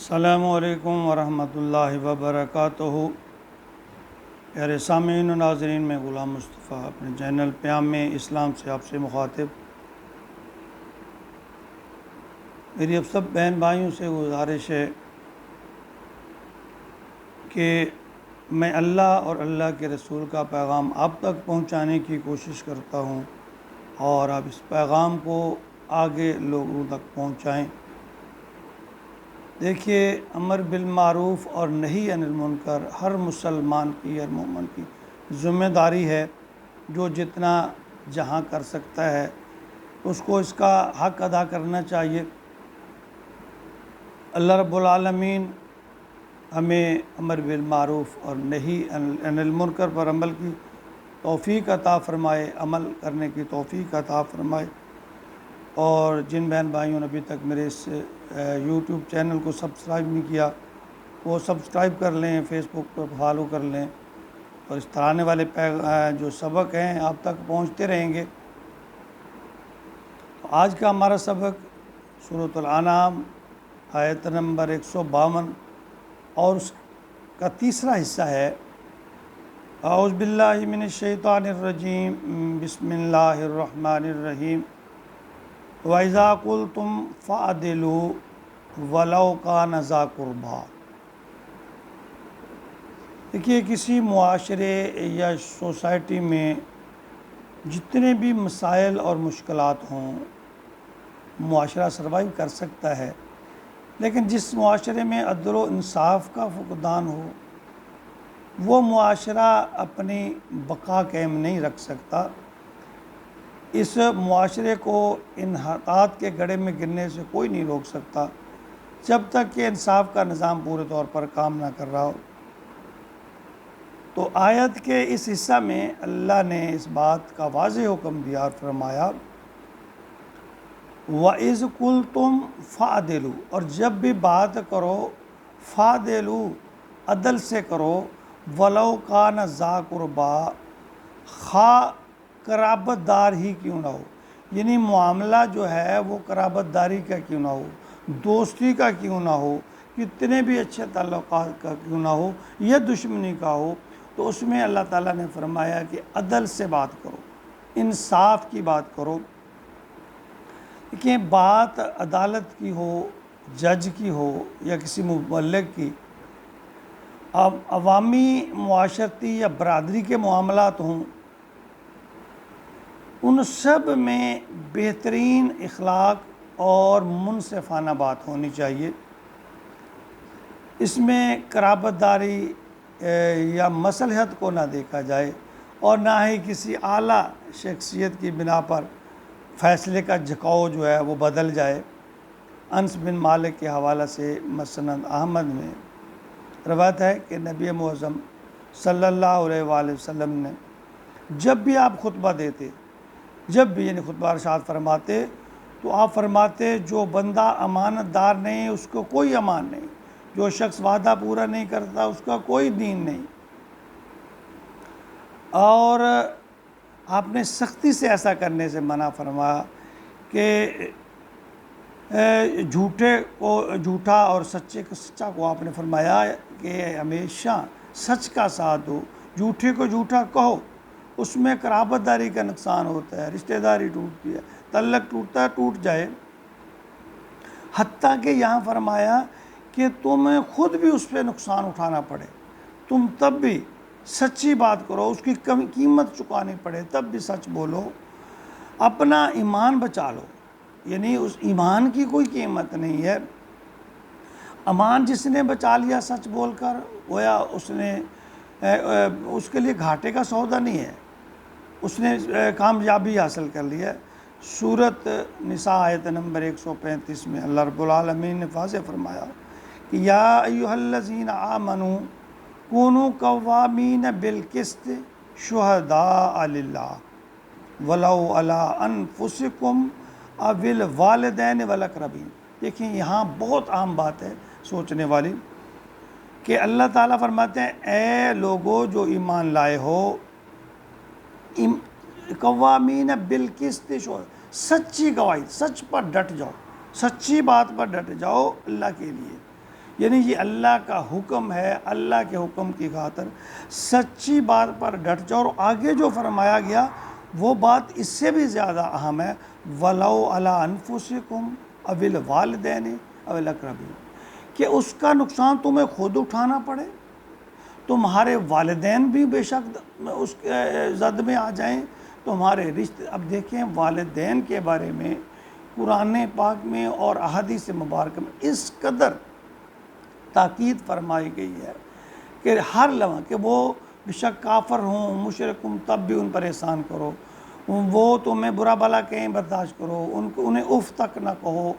السلام علیکم ورحمۃ اللہ وبرکاتہ۔ پیارے سامعین و ناظرین، میں غلام مصطفیٰ اپنے چینل پیام اسلام سے آپ سے مخاطب۔ میری اب سب بہن بھائیوں سے گزارش ہے کہ میں اللہ اور اللہ کے رسول کا پیغام آپ تک پہنچانے کی کوشش کرتا ہوں اور آپ اس پیغام کو آگے لوگوں تک پہنچائیں۔ دیکھیے، امر بالمعروف اور نہی عن المنکر ہر مسلمان کی، ہر مومن کی ذمہ داری ہے۔ جو جتنا جہاں کر سکتا ہے اس کو اس کا حق ادا کرنا چاہیے۔ اللہ رب العالمین ہمیں امر بالمعروف اور نہی عن المنکر پر عمل کی توفیق عطا فرمائے، عمل کرنے کی توفیق عطا فرمائے۔ اور جن بہن بھائیوں نے ابھی تک میرے اس یوٹیوب چینل کو سبسکرائب نہیں کیا، وہ سبسکرائب کر لیں، فیس بک پر فالو کر لیں، اور اس طرح آنے والے جو سبق ہیں آپ تک پہنچتے رہیں گے۔ تو آج کا ہمارا سبق سورۃ الانعام آیت نمبر 152 اور اس کا تیسرا حصہ ہے۔ اعوذ باللہ من الشیطان الرجیم، بسم اللہ الرحمن الرحیم۔ وَإِذَا قُلْتُمْ فَعْدِلُوا وَلَوْ كَانَ ذَا قُرْبَىٰ۔ دیکھیے، کسی معاشرے یا سوسائٹی میں جتنے بھی مسائل اور مشکلات ہوں، معاشرہ سروائیو کر سکتا ہے، لیکن جس معاشرے میں عدل و انصاف کا فقدان ہو، وہ معاشرہ اپنی بقا قائم نہیں رکھ سکتا۔ اس معاشرے کو انحطاط کے گڑھے میں گرنے سے کوئی نہیں روک سکتا جب تک کہ انصاف کا نظام پورے طور پر کام نہ کر رہا ہو۔ تو آیت کے اس حصہ میں اللہ نے اس بات کا واضح حکم دیا اور فرمایا، وَإِذْ قُلْتُمْ فَعْدِلُوا، اور جب بھی بات کرو فَعْدِلُوا، عدل سے کرو، وَلَوْ كَانَ ذَا قُرْبَىٰ، خواہ قرابت دار ہی کیوں نہ ہو۔ یعنی معاملہ جو ہے وہ قرابت داری کا کیوں نہ ہو، دوستی کا کیوں نہ ہو، کتنے بھی اچھے تعلقات کا کیوں نہ ہو، یا دشمنی کا ہو، تو اس میں اللہ تعالیٰ نے فرمایا کہ عدل سے بات کرو، انصاف کی بات کرو۔ کہ بات عدالت کی ہو، جج کی ہو، یا کسی مبلغ کی، اب عوامی معاشرتی یا برادری کے معاملات ہوں، ان سب میں بہترین اخلاق اور منصفانہ بات ہونی چاہیے۔ اس میں قرابت داری یا مصلحت کو نہ دیکھا جائے، اور نہ ہی کسی اعلیٰ شخصیت کی بنا پر فیصلے کا جھکاؤ جو ہے وہ بدل جائے۔ انس بن مالک کے حوالہ سے مسند احمد میں روایت ہے کہ نبی معظم صلی اللہ علیہ وآلہ وسلم نے جب بھی آپ خطبہ دیتے، جب بھی یعنی خطبہ ارشاد فرماتے، تو آپ فرماتے، جو بندہ امانت دار نہیں اس کو کوئی امان نہیں، جو شخص وعدہ پورا نہیں کرتا اس کا کوئی دین نہیں۔ اور آپ نے سختی سے ایسا کرنے سے منع فرمایا کہ جھوٹا اور سچے کو سچا کو آپ نے فرمایا کہ ہمیشہ سچ کا ساتھ دو، جھوٹے کو جھوٹا کہو، اس میں قرابت داری کا نقصان ہوتا ہے، رشتہ داری ٹوٹتی ہے، تعلق ٹوٹتا ہے، ٹوٹ جائے۔ حتیٰ کہ یہاں فرمایا کہ تمہیں خود بھی اس پہ نقصان اٹھانا پڑے، تم تب بھی سچی بات کرو، اس کی قیمت چکانی پڑے تب بھی سچ بولو، اپنا ایمان بچا لو۔ یعنی اس ایمان کی کوئی قیمت نہیں ہے۔ ایمان جس نے بچا لیا سچ بول کر، گویا اس کے لیے گھاٹے کا سودا نہیں ہے، اس نے کامیابی حاصل کر لی ہے۔ سورۃ نساء آیت نمبر 135 میں اللہ رب العالمین نے واضح فرمایا کہ یا ایھا الذین آمنوا کونوا قوامین بالقسط شہداء للہ ولو علی انفسکم او الوالدین والاقربین۔ دیکھیں، یہاں بہت عام بات ہے سوچنے والی کہ اللہ تعالیٰ فرماتے ہیں، اے لوگو جو ایمان لائے ہو، قوامین بالقسط، سچی گواہی، سچ پر ڈٹ جاؤ، سچی بات پر ڈٹ جاؤ اللہ کے لیے۔ یعنی یہ اللہ کا حکم ہے، اللہ کے حکم کی خاطر سچی بات پر ڈٹ جاؤ۔ اور آگے جو فرمایا گیا وہ بات اس سے بھی زیادہ اہم ہے، وَلَوْ عَلَىٰ أَنفُسِكُمْ أَوِ الْوَالِدَيْنِ أَوِ الْأَقْرَبِينَ، کہ اس کا نقصان تمہیں خود اٹھانا پڑے، تمہارے والدین بھی بے شک اس کے زد میں آ جائیں، تمہارے رشتے۔ اب دیکھیں والدین کے بارے میں قرآن پاک میں اور احادیث مبارکہ میں اس قدر تاکید فرمائی گئی ہے کہ ہر لمحہ کہ وہ بے شک کافر ہوں، مشرک ہوں، تب بھی ان پر احسان کرو، وہ تمہیں برا بھلا کہیں برداشت کرو، انہیں اف تک نہ کہو،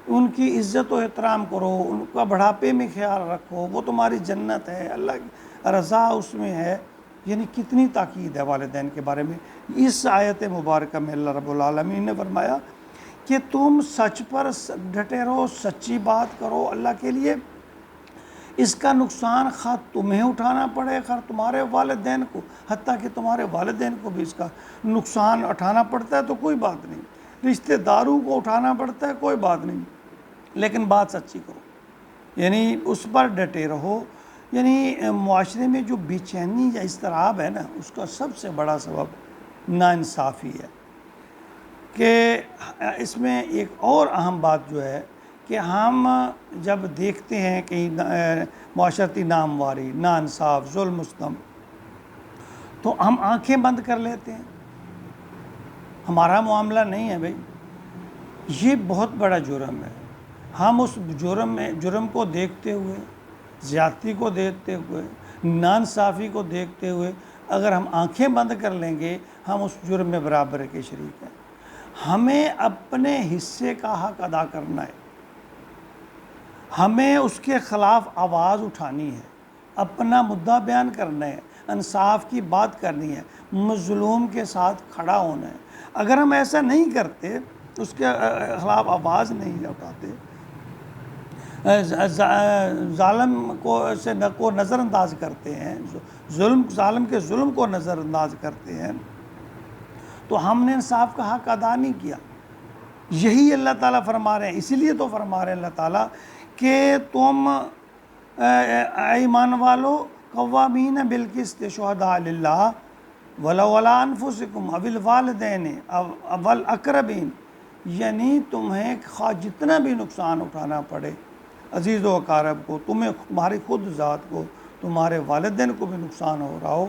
ان کی عزت و احترام کرو، ان کا بڑھاپے میں خیال رکھو، وہ تمہاری جنت ہے، اللہ کی رضا اس میں ہے۔ یعنی کتنی تاکید ہے والدین کے بارے میں۔ اس آیت مبارکہ میں اللہ رب العالمین نے فرمایا کہ تم سچ پر ڈٹے رہو، سچی بات کرو اللہ کے لیے، اس کا نقصان خواہ تمہیں اٹھانا پڑے خواہ تمہارے والدین کو، حتیٰ کہ تمہارے والدین کو بھی اس کا نقصان اٹھانا پڑتا ہے تو کوئی بات نہیں، رشتہ داروں کو اٹھانا پڑتا ہے کوئی بات نہیں، لیکن بات سچی کرو، یعنی اس پر ڈٹے رہو۔ یعنی معاشرے میں جو بے چینی یا اضطراب ہے نا، اس کا سب سے بڑا سبب ناانصافی ہے۔ کہ اس میں ایک اور اہم بات جو ہے کہ ہم جب دیکھتے ہیں کہ معاشرتی نامواری، ناانصاف، ظلم و ستم، تو ہم آنکھیں بند کر لیتے ہیں، ہمارا معاملہ نہیں ہے بھائی، یہ بہت بڑا جرم ہے۔ ہم اس جرم کو دیکھتے ہوئے، زیادتی کو دیکھتے ہوئے، ناانصافی کو دیکھتے ہوئے اگر ہم آنکھیں بند کر لیں گے، ہم اس جرم میں برابر کے شریک ہیں۔ ہمیں اپنے حصے کا حق ادا کرنا ہے، ہمیں اس کے خلاف آواز اٹھانی ہے، اپنا مدعا بیان کرنا ہے، انصاف کی بات کرنی ہے، مظلوم کے ساتھ کھڑا ہونا ہے۔ اگر ہم ایسا نہیں کرتے، اس کے خلاف آواز نہیں اٹھاتے، ظالم کو نظر انداز کرتے ہیں، ظالم کے ظلم کو نظر انداز کرتے ہیں، تو ہم نے انصاف کا حق ادا نہیں کیا۔ یہی اللہ تعالیٰ فرما رہے ہیں، اسی لیے تو فرما رہے ہیں اللہ تعالیٰ کہ تم ایمان والو قوامین بالقسط شہداء للہ ولو علی انفسکم او الوالدین او الاقربین، یعنی تمہیں خواہ جتنا بھی نقصان اٹھانا پڑے، عزیز و اقارب کو، تمہاری خود ذات کو، تمہارے والدین کو بھی نقصان ہو رہا ہو،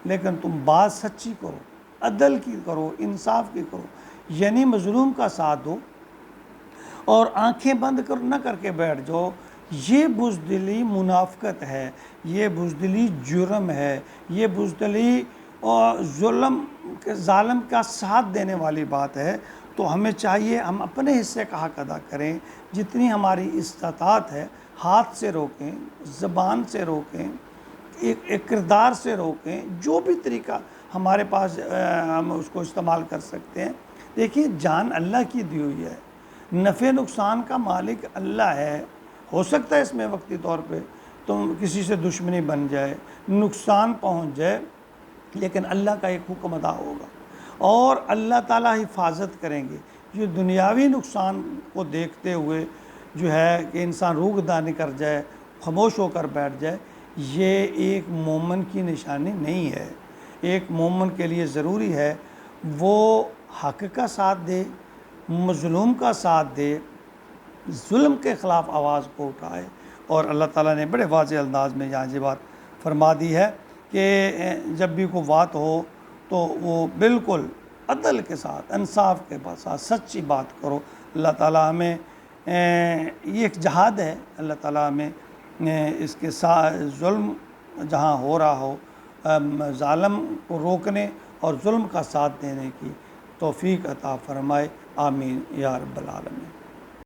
لیکن تم بات سچی کرو، عدل کی کرو، انصاف کی کرو، یعنی مظلوم کا ساتھ دو اور آنکھیں بند نہ کر کے بیٹھ جاؤ۔ یہ بزدلی منافقت ہے، یہ بزدلی جرم ہے، یہ بزدلی ظالم کا ساتھ دینے والی بات ہے۔ تو ہمیں چاہیے ہم اپنے حصے کا حق ادا کریں، جتنی ہماری استطاعت ہے، ہاتھ سے روکیں، زبان سے روکیں، ایک کردار سے روکیں، جو بھی طریقہ ہمارے پاس ہم اس کو استعمال کر سکتے ہیں۔ دیکھیے جان اللہ کی دی ہوئی ہے، نفع نقصان کا مالک اللہ ہے۔ ہو سکتا ہے اس میں وقتی طور پہ تم کسی سے دشمنی بن جائے، نقصان پہنچ جائے، لیکن اللہ کا ایک حکم ادا ہوگا اور اللہ تعالیٰ حفاظت کریں گے۔ یہ دنیاوی نقصان کو دیکھتے ہوئے جو ہے کہ انسان روگدانی کر جائے، خاموش ہو کر بیٹھ جائے، یہ ایک مومن کی نشانی نہیں ہے۔ ایک مومن کے لیے ضروری ہے وہ حق کا ساتھ دے، مظلوم کا ساتھ دے، ظلم کے خلاف آواز کو اٹھائے۔ اور اللہ تعالیٰ نے بڑے واضح انداز میں یہاں یہ بات فرما دی ہے کہ جب بھی کوئی بات ہو تو وہ بالکل عدل کے ساتھ، انصاف کے ساتھ سچی بات کرو۔ اللہ تعالیٰ ہمیں یہ ایک جہاد ہے، اللہ تعالیٰ ہمیں اس کے ساتھ ظلم جہاں ہو رہا ہو، ظالم کو روکنے اور ظلم کا ساتھ دینے کی توفیق عطا فرمائے، آمین یا رب العالمین۔